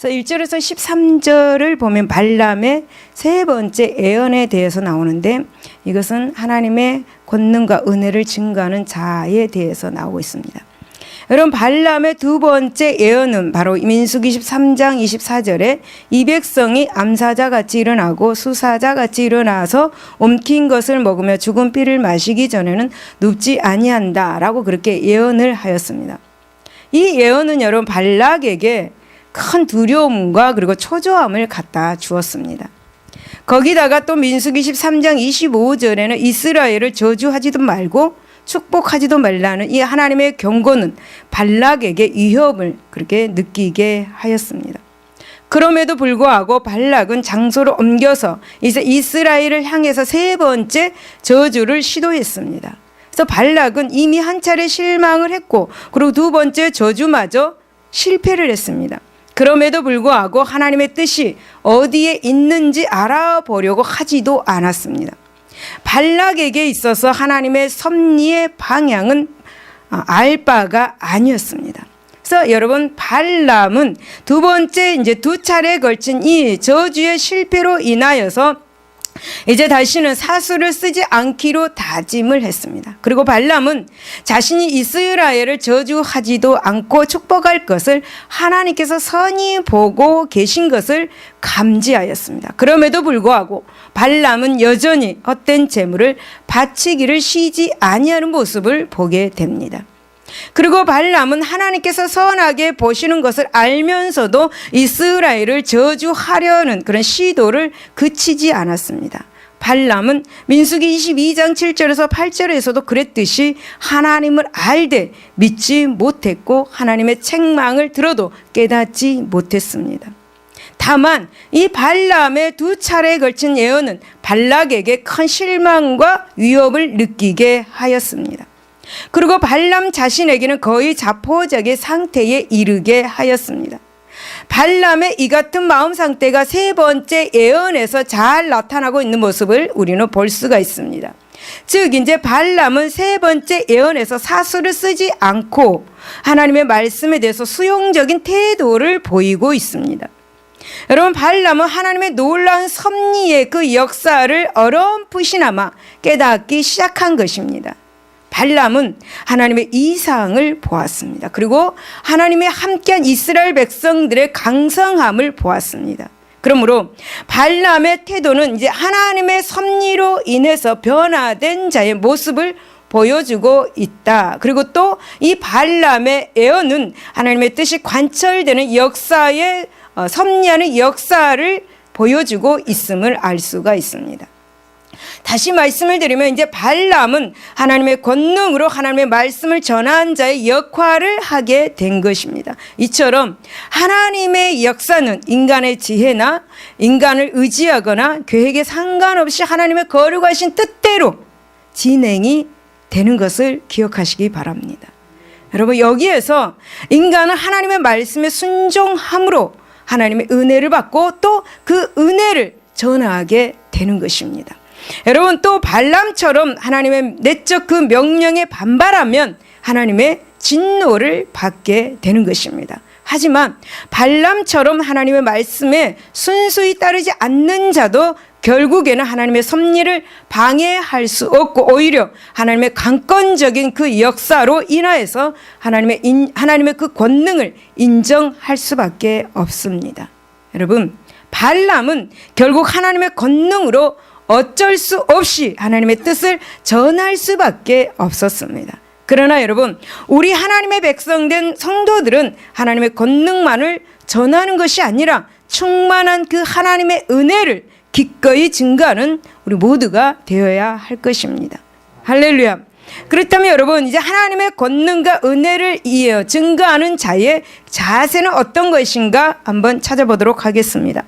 그래서 1절에서 13절을 보면 발람의 세 번째 예언에 대해서 나오는데 이것은 하나님의 권능과 은혜를 증거하는 자에 대해서 나오고 있습니다. 여러분, 발람의 두 번째 예언은 바로 민수기 23장 24절에 이 백성이 암사자같이 일어나고 수사자같이 일어나서 옮긴 것을 먹으며 죽은 피를 마시기 전에는 눕지 아니한다라고 그렇게 예언을 하였습니다. 이 예언은 여러분 발락에게 큰 두려움과 그리고 초조함을 갖다 주었습니다. 거기다가 또 민수기 13장 25절에는 이스라엘을 저주하지도 말고 축복하지도 말라는 이 하나님의 경고는 발락에게 위협을 그렇게 느끼게 하였습니다. 그럼에도 불구하고 발락은 장소를 옮겨서 이제 이스라엘을 향해서 세 번째 저주를 시도했습니다. 그래서 발락은 이미 한 차례 실망을 했고 그리고 두 번째 저주마저 실패를 했습니다. 그럼에도 불구하고 하나님의 뜻이 어디에 있는지 알아보려고 하지도 않았습니다. 발락에게 있어서 하나님의 섭리의 방향은 알 바가 아니었습니다. 그래서 여러분, 발람은 두 번째 이제 두 차례에 걸친 이 저주의 실패로 인하여서 이제 다시는 사수를 쓰지 않기로 다짐을 했습니다. 그리고 발람은 자신이 이스라엘을 저주하지도 않고 축복할 것을 하나님께서 선히 보고 계신 것을 감지하였습니다. 그럼에도 불구하고 발람은 여전히 헛된 재물을 바치기를 쉬지 아니하는 모습을 보게 됩니다. 그리고 발람은 하나님께서 선하게 보시는 것을 알면서도 이스라엘을 저주하려는 그런 시도를 그치지 않았습니다. 발람은 민수기 22장 7절에서 8절에서도 그랬듯이 하나님을 알되 믿지 못했고 하나님의 책망을 들어도 깨닫지 못했습니다. 다만 이 발람의 두 차례에 걸친 예언은 발락에게 큰 실망과 위협을 느끼게 하였습니다. 그리고 발람 자신에게는 거의 자포자기 상태에 이르게 하였습니다. 발람의 이 같은 마음 상태가 세 번째 예언에서 잘 나타나고 있는 모습을 우리는 볼 수가 있습니다. 즉 이제 발람은 세 번째 예언에서 사수를 쓰지 않고 하나님의 말씀에 대해서 수용적인 태도를 보이고 있습니다. 여러분, 발람은 하나님의 놀라운 섭리의 그 역사를 어렴풋이나마 깨닫기 시작한 것입니다. 발람은 하나님의 이상을 보았습니다. 그리고 하나님의 함께한 이스라엘 백성들의 강성함을 보았습니다. 그러므로 발람의 태도는 이제 하나님의 섭리로 인해서 변화된 자의 모습을 보여주고 있다. 그리고 또 이 발람의 예언은 하나님의 뜻이 관철되는 역사의 섭리하는 역사를 보여주고 있음을 알 수가 있습니다. 다시 말씀을 드리면 이제 발람은 하나님의 권능으로 하나님의 말씀을 전한 자의 역할을 하게 된 것입니다. 이처럼 하나님의 역사는 인간의 지혜나 인간을 의지하거나 계획에 상관없이 하나님의 거룩하신 뜻대로 진행이 되는 것을 기억하시기 바랍니다. 여러분, 여기에서 인간은 하나님의 말씀에 순종함으로 하나님의 은혜를 받고 또 그 은혜를 전하게 되는 것입니다. 여러분, 또 발람처럼 하나님의 내적 그 명령에 반발하면 하나님의 진노를 받게 되는 것입니다. 하지만 발람처럼 하나님의 말씀에 순수히 따르지 않는 자도 결국에는 하나님의 섭리를 방해할 수 없고 오히려 하나님의 강권적인 그 역사로 인하여서 하나님의 그 권능을 인정할 수밖에 없습니다. 여러분, 발람은 결국 하나님의 권능으로 어쩔 수 없이 하나님의 뜻을 전할 수밖에 없었습니다. 그러나 여러분, 우리 하나님의 백성된 성도들은 하나님의 권능만을 전하는 것이 아니라 충만한 그 하나님의 은혜를 기꺼이 증거하는 우리 모두가 되어야 할 것입니다. 할렐루야. 그렇다면 여러분, 이제 하나님의 권능과 은혜를 증거하는 자의 자세는 어떤 것인가 한번 찾아보도록 하겠습니다.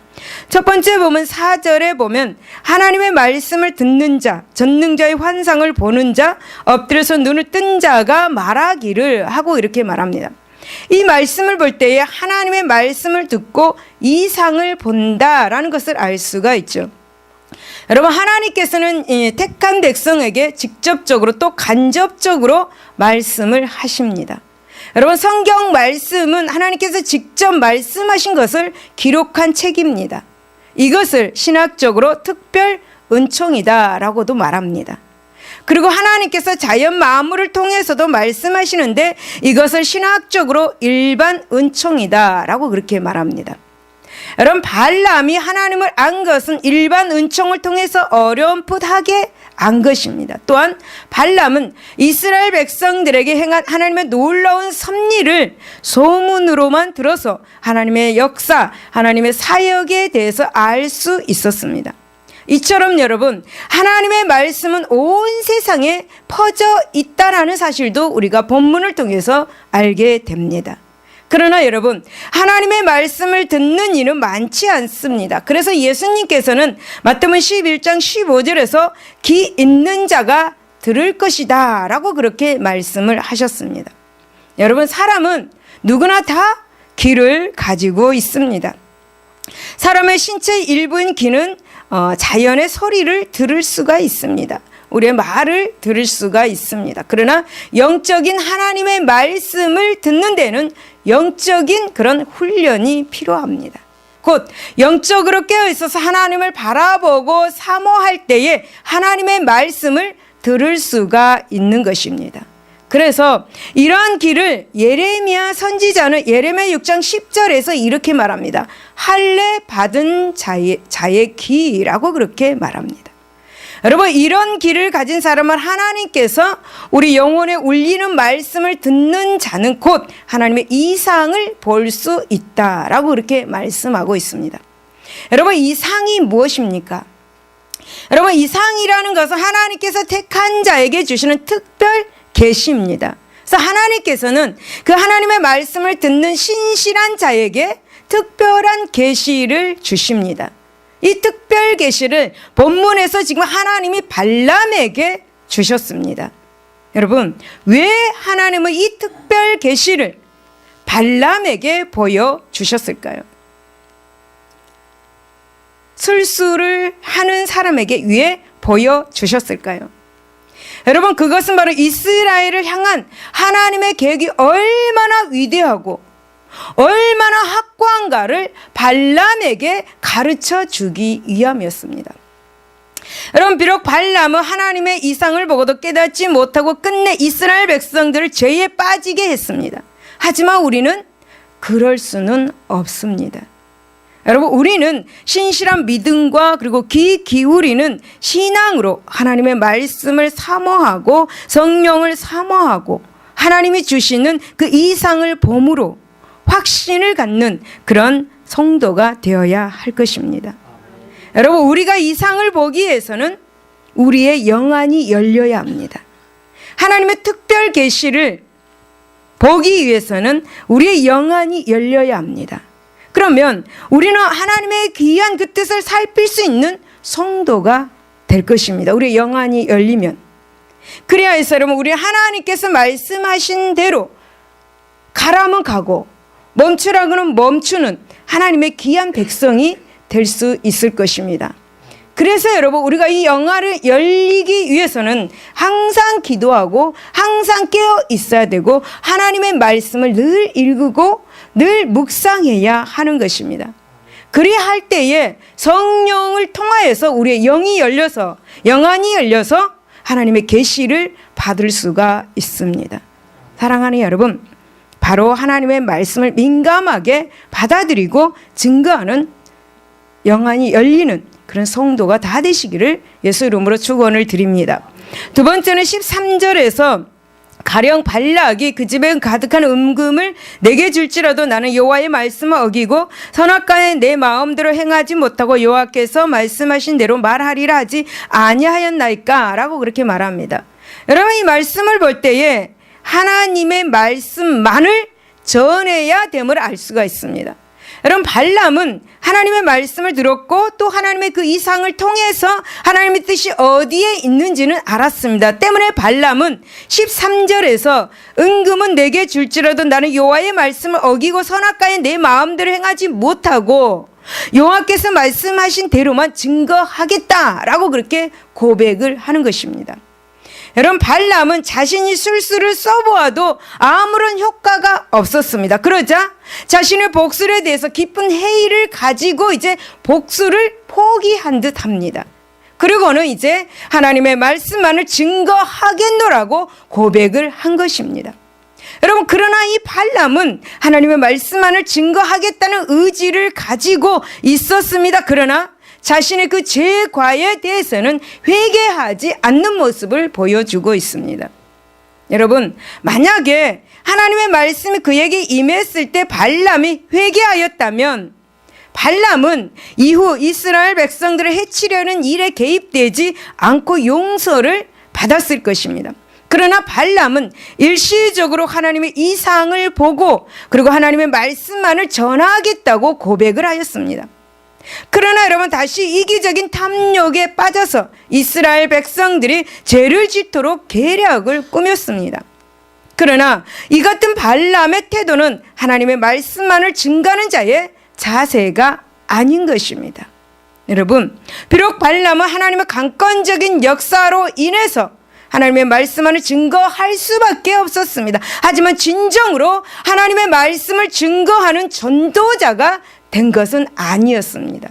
첫 번째 보면 4절에 보면 하나님의 말씀을 듣는 자, 전능자의 환상을 보는 자, 엎드려서 눈을 뜬 자가 말하기를 하고 이렇게 말합니다. 이 말씀을 볼 때에 하나님의 말씀을 듣고 이상을 본다라는 것을 알 수가 있죠. 여러분, 하나님께서는 택한 백성에게 직접적으로 또 간접적으로 말씀을 하십니다. 여러분, 성경 말씀은 하나님께서 직접 말씀하신 것을 기록한 책입니다. 이것을 신학적으로 특별 은총이다라고도 말합니다. 그리고 하나님께서 자연 만물을 통해서도 말씀하시는데 이것을 신학적으로 일반 은총이다라고 그렇게 말합니다. 여러분, 발람이 하나님을 안 것은 일반 은총을 통해서 어렴풋하게 안 것입니다. 또한 발람은 이스라엘 백성들에게 행한 하나님의 놀라운 섭리를 소문으로만 들어서 하나님의 역사, 하나님의 사역에 대해서 알 수 있었습니다. 이처럼 여러분, 하나님의 말씀은 온 세상에 퍼져 있다라는 사실도 우리가 본문을 통해서 알게 됩니다. 그러나 여러분, 하나님의 말씀을 듣는 이는 많지 않습니다. 그래서 예수님께서는 마태복음 11장 15절에서 귀 있는 자가 들을 것이다 라고 그렇게 말씀을 하셨습니다. 여러분, 사람은 누구나 다 귀를 가지고 있습니다. 사람의 신체 일부인 귀는 자연의 소리를 들을 수가 있습니다. 우리의 말을 들을 수가 있습니다. 그러나 영적인 하나님의 말씀을 듣는 데는 영적인 그런 훈련이 필요합니다. 곧 영적으로 깨어 있어서 하나님을 바라보고 사모할 때에 하나님의 말씀을 들을 수가 있는 것입니다. 그래서 이러한 길을 예레미야 선지자는 예레미야 6장 10절에서 이렇게 말합니다. 할례 받은 자의 귀라고 그렇게 말합니다. 여러분, 이런 길을 가진 사람은 하나님께서 우리 영혼에 울리는 말씀을 듣는 자는 곧 하나님의 이상을 볼 수 있다라고 그렇게 말씀하고 있습니다. 여러분, 이상이 무엇입니까? 여러분, 이상이라는 것은 하나님께서 택한 자에게 주시는 특별 계시입니다. 그래서 하나님께서는 그 하나님의 말씀을 듣는 신실한 자에게 특별한 계시를 주십니다. 이 특별 계시를 본문에서 지금 하나님이 발람에게 주셨습니다. 여러분, 왜 하나님은 이 특별 계시를 발람에게 보여주셨을까요? 술수를 하는 사람에게 왜 보여주셨을까요? 여러분, 그것은 바로 이스라엘을 향한 하나님의 계획이 얼마나 위대하고 얼마나 확고한가를 발람에게 가르쳐 주기 위함이었습니다. 여러분, 비록 발람은 하나님의 이상을 보고도 깨닫지 못하고 끝내 이스라엘 백성들을 죄에 빠지게 했습니다. 하지만 우리는 그럴 수는 없습니다. 여러분, 우리는 신실한 믿음과 그리고 귀 기울이는 신앙으로 하나님의 말씀을 사모하고 성령을 사모하고 하나님이 주시는 그 이상을 봄으로 확신을 갖는 그런 성도가 되어야 할 것입니다. 여러분, 우리가 이상을 보기 위해서는 우리의 영안이 열려야 합니다. 하나님의 특별 계시를 보기 위해서는 우리의 영안이 열려야 합니다. 그러면 우리는 하나님의 귀한 그 뜻을 살필 수 있는 성도가 될 것입니다. 우리의 영안이 열리면. 그래야 해서 여러분, 우리 하나님께서 말씀하신 대로 가라면 가고 멈추라고는 멈추는 하나님의 귀한 백성이 될 수 있을 것입니다. 그래서 여러분, 우리가 이 영안을 열리기 위해서는 항상 기도하고 항상 깨어 있어야 되고 하나님의 말씀을 늘 읽고 늘 묵상해야 하는 것입니다. 그래야 할 때에 성령을 통하여서 우리의 영이 열려서 영안이 열려서 하나님의 계시를 받을 수가 있습니다. 사랑하는 여러분, 바로 하나님의 말씀을 민감하게 받아들이고 증거하는 영안이 열리는 그런 성도가 다 되시기를 예수 이름으로 축원을 드립니다. 두 번째는 13절에서 가령 발락이 그 집에 가득한 은금을 내게 줄지라도 나는 여호와의 말씀을 어기고 선악과에 내 마음대로 행하지 못하고 여호와께서 말씀하신 대로 말하리라 하지 아니하였나이까 라고 그렇게 말합니다. 여러분, 이 말씀을 볼 때에 하나님의 말씀만을 전해야 됨을 알 수가 있습니다. 여러분, 발람은 하나님의 말씀을 들었고 또 하나님의 그 이상을 통해서 하나님의 뜻이 어디에 있는지는 알았습니다. 때문에 발람은 13절에서 은금은 내게 줄지라도 나는 여호와의 말씀을 어기고 선악과에 내 마음대로 행하지 못하고 여호와께서 말씀하신 대로만 증거하겠다라고 그렇게 고백을 하는 것입니다. 여러분, 발람은 자신이 술수를 써보아도 아무런 효과가 없었습니다. 그러자 자신의 복술에 대해서 깊은 회의를 가지고 이제 복술을 포기한 듯 합니다. 그리고는 이제 하나님의 말씀만을 증거하겠노라고 고백을 한 것입니다. 여러분, 그러나 이 발람은 하나님의 말씀만을 증거하겠다는 의지를 가지고 있었습니다. 그러나 자신의 그 죄과에 대해서는 회개하지 않는 모습을 보여주고 있습니다. 여러분, 만약에 하나님의 말씀이 그에게 임했을 때 발람이 회개하였다면 발람은 이후 이스라엘 백성들을 해치려는 일에 개입되지 않고 용서를 받았을 것입니다. 그러나 발람은 일시적으로 하나님의 이상을 보고 그리고 하나님의 말씀만을 전하겠다고 고백을 하였습니다. 그러나 여러분, 다시 이기적인 탐욕에 빠져서 이스라엘 백성들이 죄를 짓도록 계략을 꾸몄습니다. 그러나 이 같은 발람의 태도는 하나님의 말씀만을 증거하는 자의 자세가 아닌 것입니다. 여러분, 비록 발람은 하나님의 강권적인 역사로 인해서 하나님의 말씀만을 증거할 수밖에 없었습니다. 하지만 진정으로 하나님의 말씀을 증거하는 전도자가 된 것은 아니었습니다.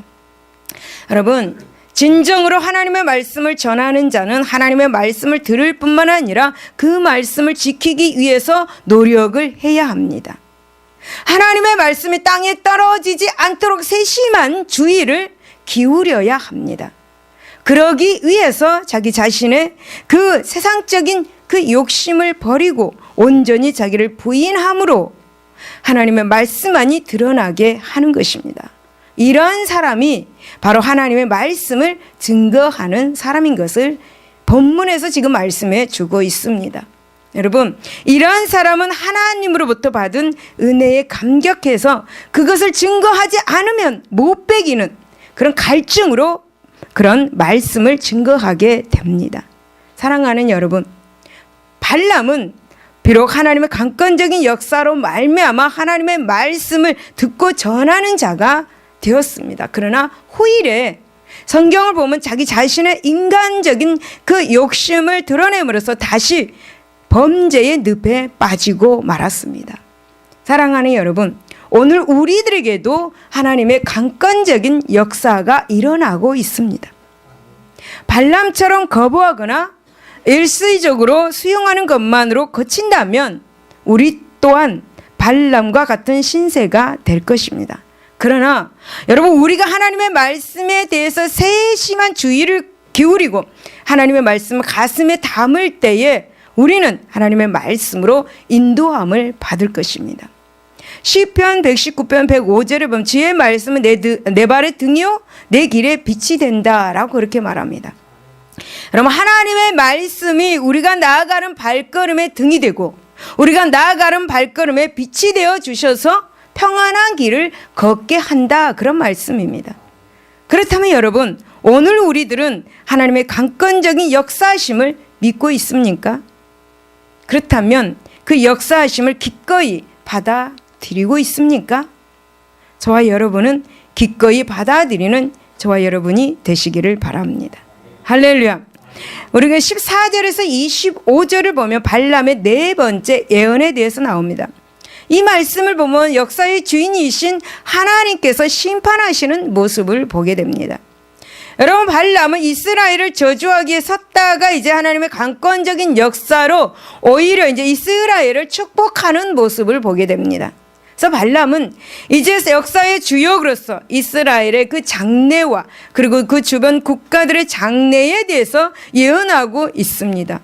여러분, 진정으로 하나님의 말씀을 전하는 자는 하나님의 말씀을 들을 뿐만 아니라 그 말씀을 지키기 위해서 노력을 해야 합니다. 하나님의 말씀이 땅에 떨어지지 않도록 세심한 주의를 기울여야 합니다. 그러기 위해서 자기 자신의 그 세상적인 그 욕심을 버리고 온전히 자기를 부인함으로 하나님의 말씀만이 드러나게 하는 것입니다. 이러한 사람이 바로 하나님의 말씀을 증거하는 사람인 것을 본문에서 지금 말씀해 주고 있습니다. 여러분, 이러한 사람은 하나님으로부터 받은 은혜에 감격해서 그것을 증거하지 않으면 못 배기는 그런 갈증으로 그런 말씀을 증거하게 됩니다. 사랑하는 여러분, 발람은 비록 하나님의 강권적인 역사로 말미암아 하나님의 말씀을 듣고 전하는 자가 되었습니다. 그러나 후일에 성경을 보면 자기 자신의 인간적인 그 욕심을 드러냄으로써 다시 범죄의 늪에 빠지고 말았습니다. 사랑하는 여러분, 오늘 우리들에게도 하나님의 강권적인 역사가 일어나고 있습니다. 발람처럼 거부하거나 일시적으로 수용하는 것만으로 그친다면 우리 또한 발람과 같은 신세가 될 것입니다. 그러나 여러분, 우리가 하나님의 말씀에 대해서 세심한 주의를 기울이고 하나님의 말씀을 가슴에 담을 때에 우리는 하나님의 말씀으로 인도함을 받을 것입니다. 시편 119편 105절에 보면 주의 말씀은 내 발의 등이요 내 길에 빛이 된다라고 그렇게 말합니다. 여러분, 하나님의 말씀이 우리가 나아가는 발걸음의 등이 되고 우리가 나아가는 발걸음의 빛이 되어 주셔서 평안한 길을 걷게 한다, 그런 말씀입니다. 그렇다면 여러분, 오늘 우리들은 하나님의 강권적인 역사하심을 믿고 있습니까? 그렇다면 그 역사하심을 기꺼이 받아들이고 있습니까? 저와 여러분은 기꺼이 받아들이는 저와 여러분이 되시기를 바랍니다. 할렐루야. 우리가 14절에서 25절을 보면 발람의 네 번째 예언에 대해서 나옵니다. 이 말씀을 보면 역사의 주인이신 하나님께서 심판하시는 모습을 보게 됩니다. 여러분, 발람은 이스라엘을 저주하기 위해 섰다가 이제 하나님의 강권적인 역사로 오히려 이제 이스라엘을 축복하는 모습을 보게 됩니다. 그래서 발람은 이제 역사의 주역으로서 이스라엘의 그 장래와 그리고 그 주변 국가들의 장래에 대해서 예언하고 있습니다.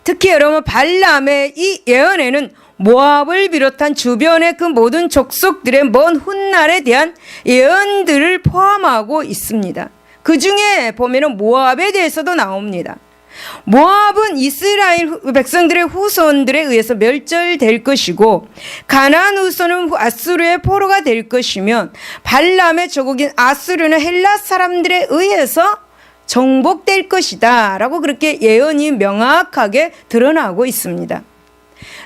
특히 여러분, 발람의 이 예언에는 모압을 비롯한 주변의 그 모든 족속들의 먼 훗날에 대한 예언들을 포함하고 있습니다. 그 중에 보면은 모압에 대해서도 나옵니다. 모압은 이스라엘 백성들의 후손들에 의해서 멸절될 것이고 가나안 후손은 아수르의 포로가 될 것이면 발람의 조국인 아수르는 헬라 사람들에 의해서 정복될 것이다 라고 그렇게 예언이 명확하게 드러나고 있습니다.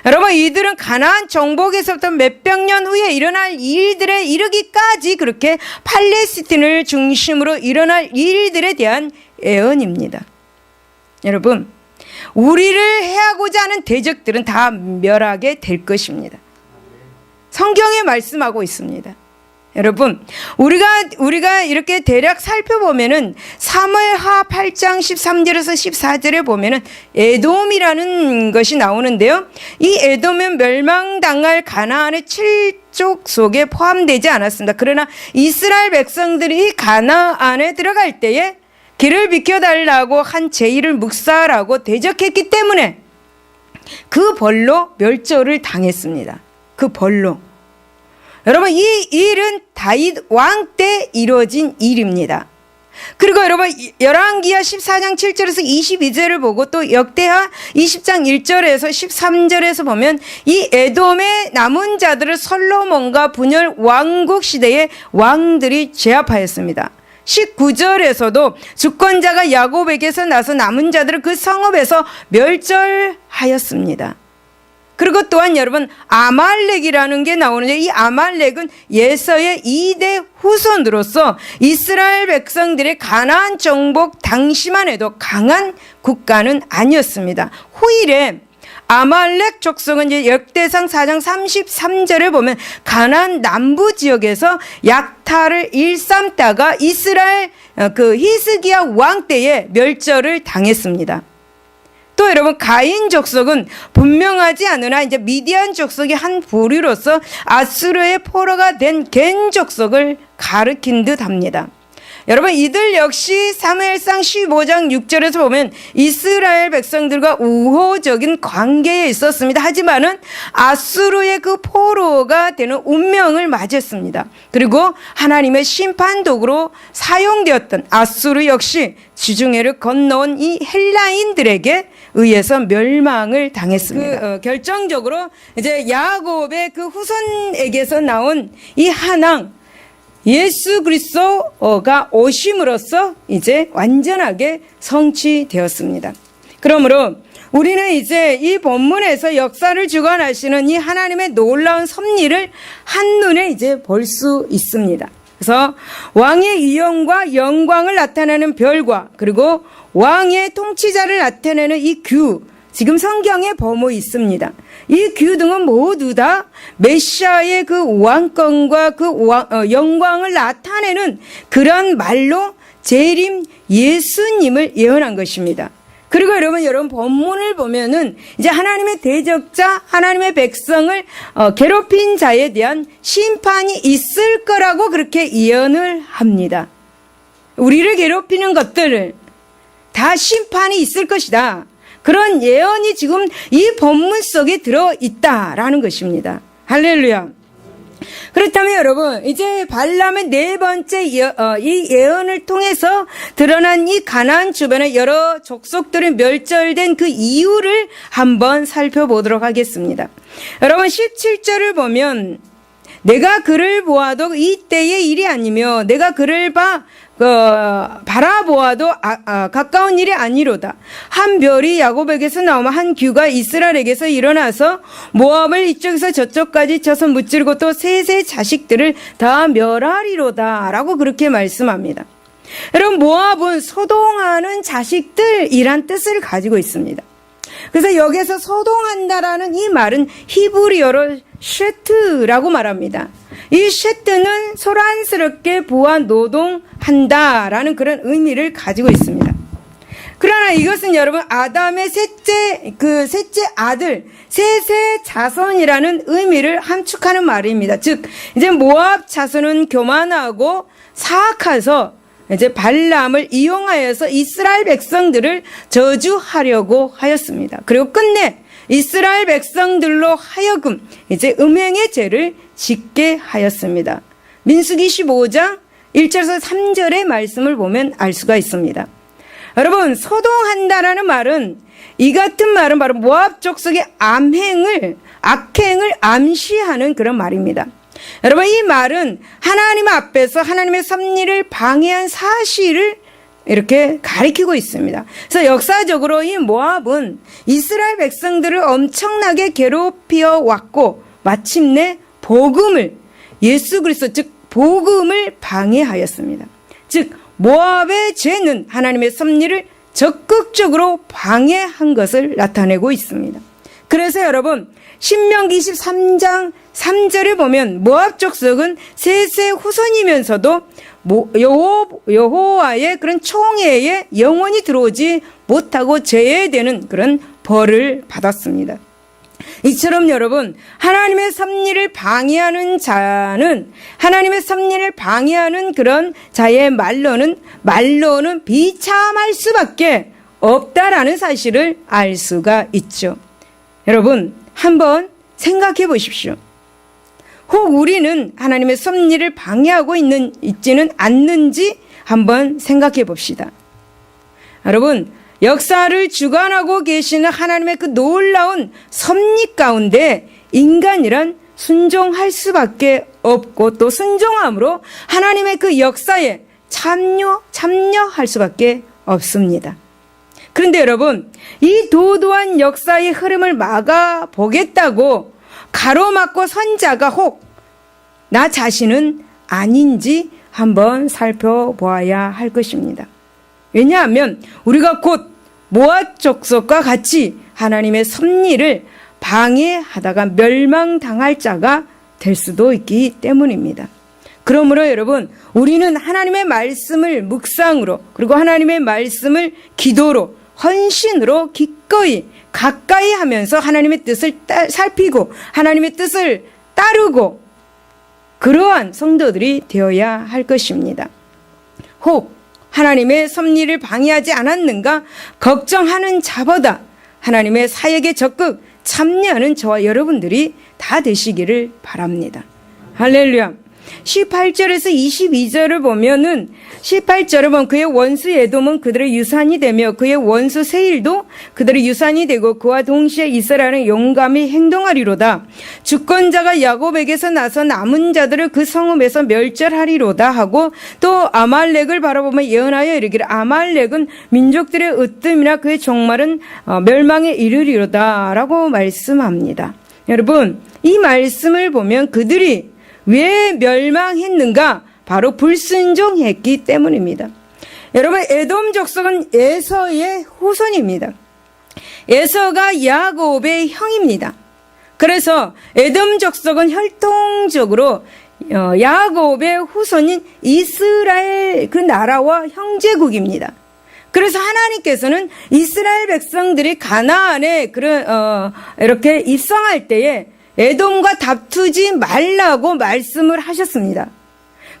여러분, 이들은 가나안 정복에서부터 몇백 년 후에 일어날 일들에 이르기까지 그렇게 팔레스틴을 중심으로 일어날 일들에 대한 예언입니다. 여러분, 우리를 해하고자 하는 대적들은 다 멸하게 될 것입니다. 성경에 말씀하고 있습니다. 여러분, 우리가 이렇게 대략 살펴보면은 사무엘하 8장 13절에서 14절에 보면은 에돔이라는 것이 나오는데요. 이 에돔은 멸망당할 가나안의 7족 속에 포함되지 않았습니다. 그러나 이스라엘 백성들이 가나안에 들어갈 때에 길을 비켜달라고 한 제의를 묵살하고 대적했기 때문에 그 벌로 멸절을 당했습니다. 그 벌로. 여러분, 이 일은 다윗 왕 때 이루어진 일입니다. 그리고 여러분, 열왕기하 14장 7절에서 22절을 보고 또 역대하 20장 1절에서 13절에서 보면 이 에돔의 남은 자들을 솔로몬과 분열 왕국 시대의 왕들이 제압하였습니다. 19절에서도 주권자가 야곱에게서 나서 남은 자들을 그 성읍에서 멸절하였습니다. 그리고 또한 여러분, 아말렉이라는 게 나오는데 이 아말렉은 예서의 2대 후손으로서 이스라엘 백성들의 가나안 정복 당시만 해도 강한 국가는 아니었습니다. 후일에 아말렉 족속은 이제 역대상 4장 33절을 보면 가나안 남부 지역에서 약탈을 일삼다가 이스라엘 그 히스기야 왕 때에 멸절을 당했습니다. 또 여러분, 가인 족속은 분명하지 않으나 이제 미디안 족속의 한 부류로서 아수르의 포로가 된 겐 족속을 가리킨 듯 합니다. 여러분, 이들 역시 사무엘상 15장 6절에서 보면 이스라엘 백성들과 우호적인 관계에 있었습니다. 하지만은 아수르의 그 포로가 되는 운명을 맞았습니다. 그리고 하나님의 심판독으로 사용되었던 아수르 역시 지중해를 건너온 이 헬라인들에게 의해서 멸망을 당했습니다. 결정적으로 이제 야곱의 그 후손에게서 나온 이 한왕 예수 그리스도가 오심으로써 이제 완전하게 성취되었습니다. 그러므로 우리는 이제 이 본문에서 역사를 주관하시는 이 하나님의 놀라운 섭리를 한눈에 이제 볼 수 있습니다. 그래서 왕의 위엄과 영광을 나타내는 별과 그리고 왕의 통치자를 나타내는 이 규, 지금 성경에 범위 있습니다. 이 규 등은 모두 다 메시아의 그 왕권과 그 영광을 나타내는 그런 말로 재림 예수님을 예언한 것입니다. 그리고 여러분 본문을 보면은 이제 하나님의 대적자, 하나님의 백성을 괴롭힌 자에 대한 심판이 있을 거라고 그렇게 예언을 합니다. 우리를 괴롭히는 것들을 다 심판이 있을 것이다. 그런 예언이 지금 이 본문 속에 들어있다라는 것입니다. 할렐루야. 그렇다면 여러분, 이제 발람의 네 번째 이 예언을 통해서 드러난 이 가나안 주변의 여러 족속들이 멸절된 그 이유를 한번 살펴보도록 하겠습니다. 여러분, 17절을 보면 내가 그를 보아도 이때의 일이 아니며 내가 그를 바라보아도 가까운 일이 아니로다. 한 별이 야곱에게서 나오며 한 규가 이스라엘에게서 일어나서 모압을 이쪽에서 저쪽까지 쳐서 무찌르고 또 셋의 자식들을 다 멸하리로다 라고 그렇게 말씀합니다. 여러분, 모압은 소동하는 자식들이란 뜻을 가지고 있습니다. 그래서 여기서 소동한다라는 이 말은 히브리어로 쉐트라고 말합니다. 이 쉐트는 소란스럽게 부하 노동한다라는 그런 의미를 가지고 있습니다. 그러나 이것은 여러분 아담의 셋째 아들, 셋의 자손이라는 의미를 함축하는 말입니다. 즉 이제 모압 자손은 교만하고 사악해서 이제 발람을 이용하여서 이스라엘 백성들을 저주하려고 하였습니다. 그리고 끝내 이스라엘 백성들로 하여금 이제 음행의 죄를 짓게 하였습니다. 민수기 15장 1절에서 3절의 말씀을 보면 알 수가 있습니다. 여러분, 소동한다라는 말은 이 같은 말은 바로 모압 족속의 악행을 암시하는 그런 말입니다. 여러분, 이 말은 하나님 앞에서 하나님의 섭리를 방해한 사실을 이렇게 가리키고 있습니다. 그래서 역사적으로 이 모압은 이스라엘 백성들을 엄청나게 괴롭혀 왔고 마침내 복음을 예수 그리스도 즉 복음을 방해하였습니다. 즉 모압의 죄는 하나님의 섭리를 적극적으로 방해한 것을 나타내고 있습니다. 그래서 여러분 신명기 23장 3절에 보면 모압 족속은 셋의 후손이면서도 여호와의 그런 총회에 영원히 들어오지 못하고 제외되는 그런 벌을 받았습니다. 이처럼 여러분 하나님의 섭리를 방해하는 자는 하나님의 섭리를 방해하는 그런 자의 말로는 비참할 수밖에 없다라는 사실을 알 수가 있죠. 여러분 한번 생각해 보십시오. 혹 우리는 하나님의 섭리를 방해하고 있지는 않는지 한번 생각해 봅시다. 여러분 역사를 주관하고 계시는 하나님의 그 놀라운 섭리 가운데 인간이란 순종할 수밖에 없고 또 순종함으로 하나님의 그 역사에 참여할 수밖에 없습니다. 그런데 여러분 이 도도한 역사의 흐름을 막아보겠다고 가로막고 선 자가 혹 나 자신은 아닌지 한번 살펴보아야 할 것입니다. 왜냐하면 우리가 곧 모압 족속과 같이 하나님의 섭리를 방해하다가 멸망당할 자가 될 수도 있기 때문입니다. 그러므로 여러분 우리는 하나님의 말씀을 묵상으로 그리고 하나님의 말씀을 기도로 헌신으로 기꺼이 가까이 하면서 하나님의 뜻을 살피고 하나님의 뜻을 따르고 그러한 성도들이 되어야 할 것입니다. 혹 하나님의 섭리를 방해하지 않았는가 걱정하는 자보다 하나님의 사역에 적극 참여하는 저와 여러분들이 다 되시기를 바랍니다. 할렐루야. 18절에서 22절을 보면은 18절을 보면 그의 원수 에돔은 그들의 유산이 되며 그의 원수 세일도 그들의 유산이 되고 그와 동시에 이스라엘은 용감히 행동하리로다. 주권자가 야곱에게서 나서 남은 자들을 그 성읍에서 멸절하리로다 하고 또 아말렉을 바라보며 예언하여 이르기를 아말렉은 민족들의 으뜸이나 그의 종말은 멸망에 이르리로다 라고 말씀합니다. 여러분 이 말씀을 보면 그들이 왜 멸망했는가? 바로 불순종했기 때문입니다. 여러분 에돔 족속은 에서의 후손입니다. 에서가 야곱의 형입니다. 그래서 에돔 족속은 혈통적으로 야곱의 후손인 이스라엘 그 나라와 형제국입니다. 그래서 하나님께서는 이스라엘 백성들이 가나안에 이렇게 입성할 때에 에돔과 다투지 말라고 말씀을 하셨습니다.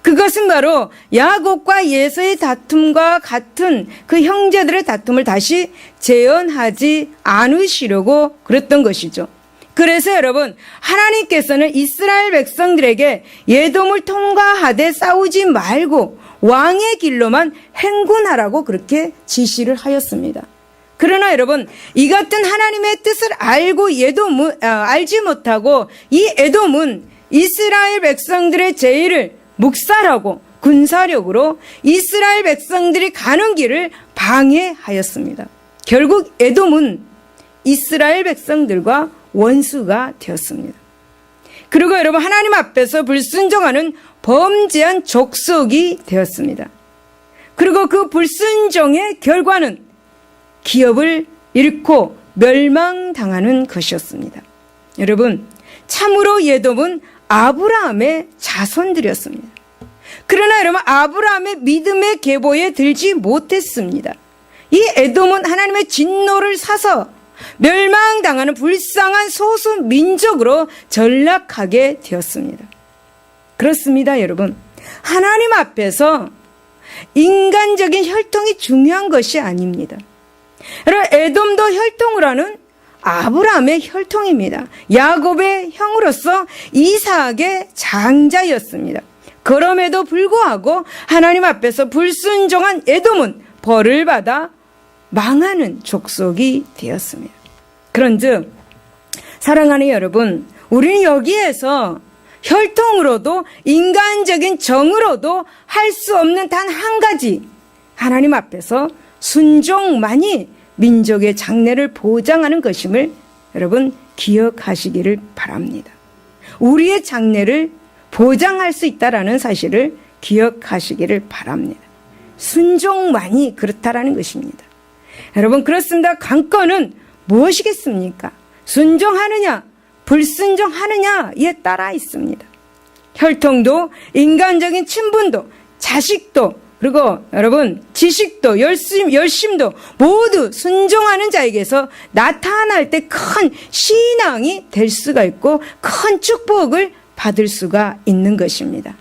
그것은 바로 야곱과 에서의 다툼과 같은 그 형제들의 다툼을 다시 재현하지 않으시려고 그랬던 것이죠. 그래서 여러분 하나님께서는 이스라엘 백성들에게 에돔을 통과하되 싸우지 말고 왕의 길로만 행군하라고 그렇게 지시를 하였습니다. 그러나 여러분 이 같은 하나님의 뜻을 알고 알지 못하고 이 에돔은 이스라엘 백성들의 제의를 묵살하고 군사력으로 이스라엘 백성들이 가는 길을 방해하였습니다. 결국 에돔은 이스라엘 백성들과 원수가 되었습니다. 그리고 여러분 하나님 앞에서 불순종하는 범죄한 족속이 되었습니다. 그리고 그 불순종의 결과는 기업을 잃고 멸망당하는 것이었습니다. 여러분 참으로 에돔은 아브라함의 자손들이었습니다. 그러나 여러분 아브라함의 믿음의 계보에 들지 못했습니다. 이 에돔은 하나님의 진노를 사서 멸망당하는 불쌍한 소수 민족으로 전락하게 되었습니다. 그렇습니다, 여러분. 하나님 앞에서 인간적인 혈통이 중요한 것이 아닙니다. 여러분 에돔도 혈통을 하는 아브라함의 혈통입니다. 야곱의 형으로서 이삭의 장자였습니다. 그럼에도 불구하고 하나님 앞에서 불순종한 에돔은 벌을 받아 망하는 족속이 되었습니다. 그런즉 사랑하는 여러분, 우리는 여기에서 혈통으로도 인간적인 정으로도 할 수 없는 단 한 가지, 하나님 앞에서 순종만이 민족의 장래를 보장하는 것임을 여러분 기억하시기를 바랍니다. 우리의 장래를 보장할 수 있다는 사실을 기억하시기를 바랍니다. 순종만이 그렇다라는 것입니다. 여러분, 그렇습니다. 관건은 무엇이겠습니까? 순종하느냐, 불순종하느냐에 따라 있습니다. 혈통도, 인간적인 친분도, 자식도, 그리고 여러분 지식도, 열심도 모두 순종하는 자에게서 나타날 때 큰 신앙이 될 수가 있고 큰 축복을 받을 수가 있는 것입니다.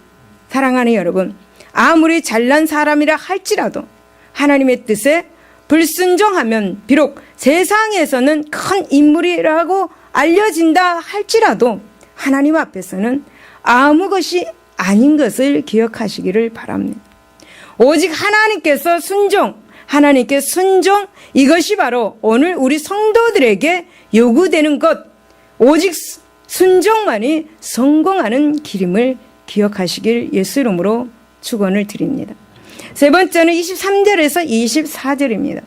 사랑하는 여러분, 아무리 잘난 사람이라 할지라도 하나님의 뜻에 불순종하면 비록 세상에서는 큰 인물이라고 알려진다 할지라도 하나님 앞에서는 아무 것이 아닌 것을 기억하시기를 바랍니다. 오직 하나님께서 순종, 하나님께 순종, 이것이 바로 오늘 우리 성도들에게 요구되는 것, 오직 순종만이 성공하는 길임을 기억하시길 예수 이름으로 축원을 드립니다. 세 번째는 23절에서 24절입니다.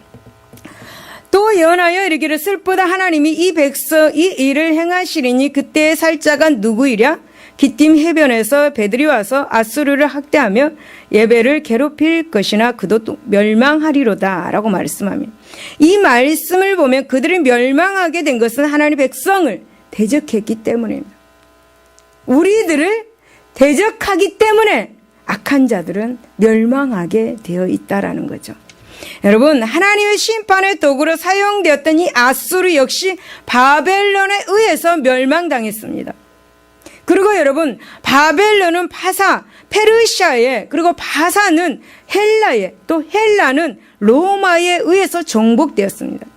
또 예언하여 이르기를 슬프다 하나님이 이 백성 이 일을 행하시리니 그때의 살자가 누구이랴? 기띔 해변에서 배들이 와서 아수르를 학대하며 예배를 괴롭힐 것이나 그도 또 멸망하리로다 라고 말씀합니다. 이 말씀을 보면 그들이 멸망하게 된 것은 하나님의 백성을 대적했기 때문입니다. 우리들을 대적하기 때문에 악한 자들은 멸망하게 되어 있다라는 거죠. 여러분, 하나님의 심판의 도구로 사용되었던 이 아수르 역시 바벨론에 의해서 멸망당했습니다. 그리고 여러분, 바벨론은 파사, 페르시아에, 그리고 파사는 헬라에, 또 헬라는 로마에 의해서 정복되었습니다.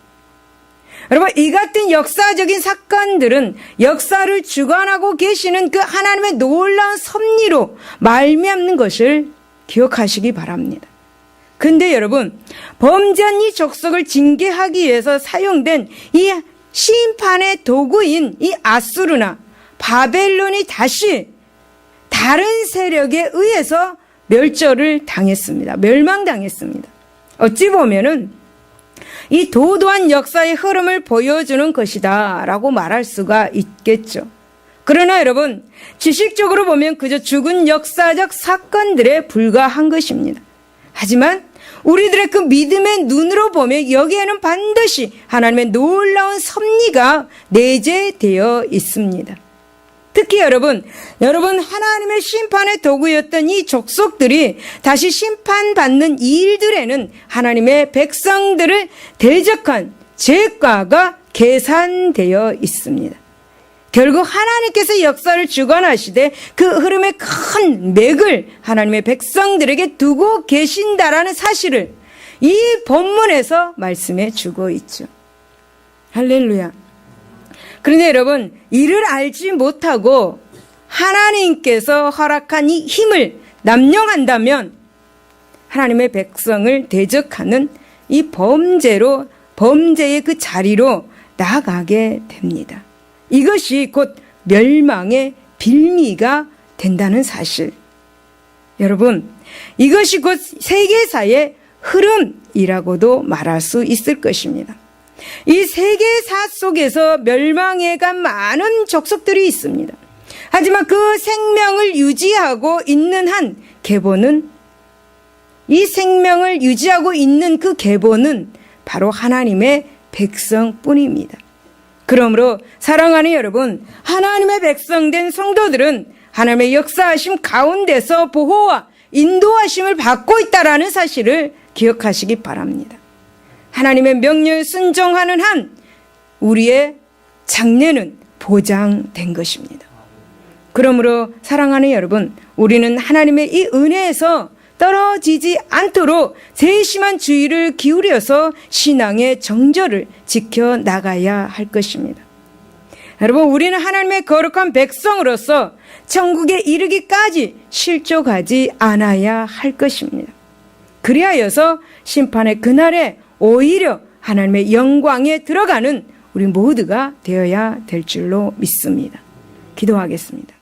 여러분, 이 같은 역사적인 사건들은 역사를 주관하고 계시는 그 하나님의 놀라운 섭리로 말미암는 것을 기억하시기 바랍니다. 근데 여러분, 범죄한 이 족속을 징계하기 위해서 사용된 이 심판의 도구인 이 아수르나 바벨론이 다시 다른 세력에 의해서 멸절을 당했습니다. 멸망당했습니다. 어찌 보면은 이 도도한 역사의 흐름을 보여주는 것이다 라고 말할 수가 있겠죠. 그러나 여러분, 지식적으로 보면 그저 죽은 역사적 사건들에 불과한 것입니다. 하지만 우리들의 그 믿음의 눈으로 보면 여기에는 반드시 하나님의 놀라운 섭리가 내재되어 있습니다. 특히 여러분 하나님의 심판의 도구였던 이 족속들이 다시 심판받는 일들에는 하나님의 백성들을 대적한 죄과가 계산되어 있습니다. 결국 하나님께서 역사를 주관하시되 그 흐름의 큰 맥을 하나님의 백성들에게 두고 계신다라는 사실을 이 본문에서 말씀해 주고 있죠. 할렐루야. 그런데 여러분, 이를 알지 못하고 하나님께서 허락한 이 힘을 남용한다면 하나님의 백성을 대적하는 이 범죄의 그 자리로 나아가게 됩니다. 이것이 곧 멸망의 빌미가 된다는 사실. 여러분, 이것이 곧 세계사의 흐름이라고도 말할 수 있을 것입니다. 이 세계사 속에서 멸망해간 많은 족속들이 있습니다. 하지만 그 생명을 유지하고 있는 한 계보는, 이 생명을 유지하고 있는 그 계보는 바로 하나님의 백성뿐입니다. 그러므로 사랑하는 여러분, 하나님의 백성된 성도들은 하나님의 역사하심 가운데서 보호와 인도하심을 받고 있다는 사실을 기억하시기 바랍니다. 하나님의 명령에 순종하는 한 우리의 장래는 보장된 것입니다. 그러므로 사랑하는 여러분, 우리는 하나님의 이 은혜에서 떨어지지 않도록 세심한 주의를 기울여서 신앙의 정절을 지켜나가야 할 것입니다. 여러분, 우리는 하나님의 거룩한 백성으로서 천국에 이르기까지 실족하지 않아야 할 것입니다. 그리하여서 심판의 그날에 오히려 하나님의 영광에 들어가는 우리 모두가 되어야 될 줄로 믿습니다. 기도하겠습니다.